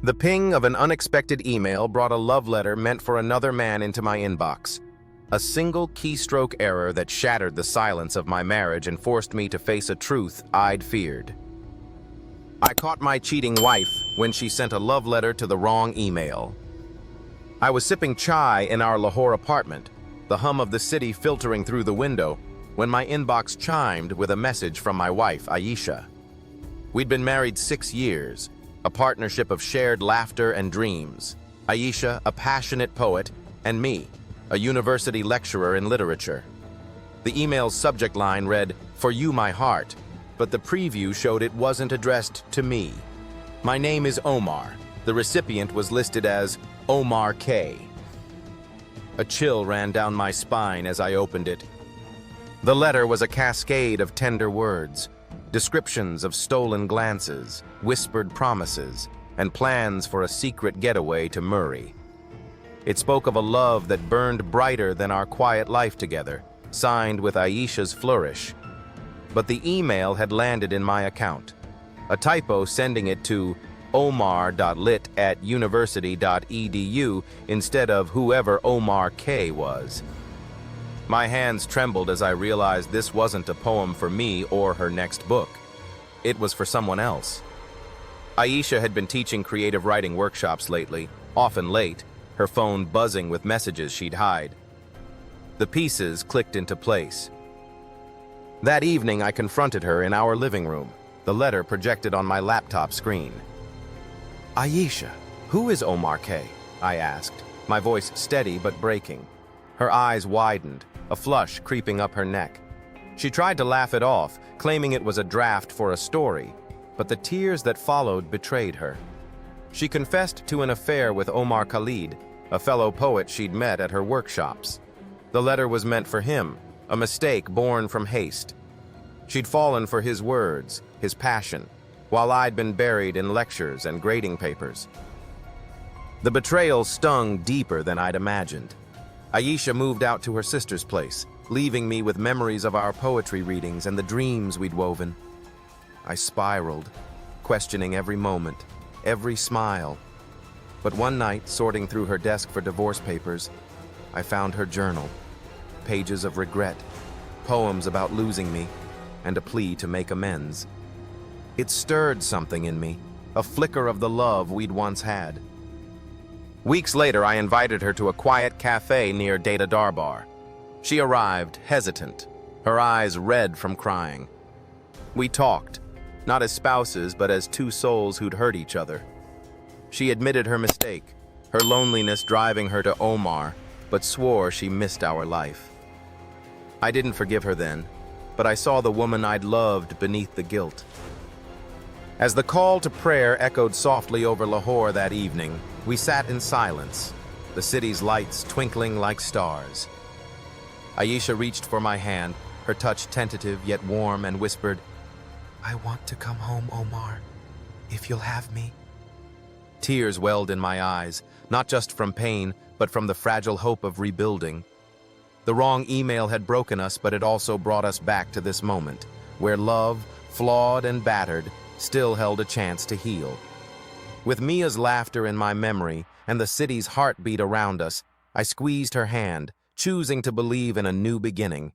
The ping of an unexpected email brought a love letter meant for another man into my inbox. A single keystroke error that shattered the silence of my marriage and forced me to face a truth I'd feared. I caught my cheating wife when she sent a love letter to the wrong email. I was sipping chai in our Lahore apartment, the hum of the city filtering through the window, when my inbox chimed with a message from my wife, Aisha. We'd been married 6 years, a partnership of shared laughter and dreams. Aisha, a passionate poet, and me, a university lecturer in literature. The email's subject line read, "For you, my heart," but the preview showed it wasn't addressed to me. My name is Omar. The recipient was listed as Omar K. A chill ran down my spine as I opened it. The letter was a cascade of tender words, descriptions of stolen glances, whispered promises, and plans for a secret getaway to Murray. It spoke of a love that burned brighter than our quiet life together, signed with Aisha's flourish. But the email had landed in my account, a typo sending it to omar.lit@university.edu instead of whoever Omar K was. My hands trembled as I realized this wasn't a poem for me or her next book. It was for someone else. Aisha had been teaching creative writing workshops lately, often late, her phone buzzing with messages she'd hide. The pieces clicked into place. That evening, I confronted her in our living room, the letter projected on my laptop screen. "Aisha, who is Omar K?" I asked, my voice steady but breaking. Her eyes widened, a flush creeping up her neck. She tried to laugh it off, claiming it was a draft for a story, but the tears that followed betrayed her. She confessed to an affair with Omar Khalid, a fellow poet she'd met at her workshops. The letter was meant for him, a mistake born from haste. She'd fallen for his words, his passion, while I'd been buried in lectures and grading papers. The betrayal stung deeper than I'd imagined. Aisha moved out to her sister's place, leaving me with memories of our poetry readings and the dreams we'd woven. I spiraled, questioning every moment, every smile. But one night, sorting through her desk for divorce papers, I found her journal, pages of regret, poems about losing me, and a plea to make amends. It stirred something in me, a flicker of the love we'd once had. Weeks later, I invited her to a quiet cafe near Data Darbar. She arrived, hesitant, her eyes red from crying. We talked, not as spouses, but as two souls who'd hurt each other. She admitted her mistake, her loneliness driving her to Omar, but swore she missed our life. I didn't forgive her then, but I saw the woman I'd loved beneath the guilt. As the call to prayer echoed softly over Lahore that evening, we sat in silence, the city's lights twinkling like stars. Aisha reached for my hand, her touch tentative yet warm, and whispered, "I want to come home, Omar, if you'll have me." Tears welled in my eyes, not just from pain, but from the fragile hope of rebuilding. The wrong email had broken us, but it also brought us back to this moment, where love, flawed and battered, still held a chance to heal. With Mia's laughter in my memory and the city's heartbeat around us, I squeezed her hand, choosing to believe in a new beginning.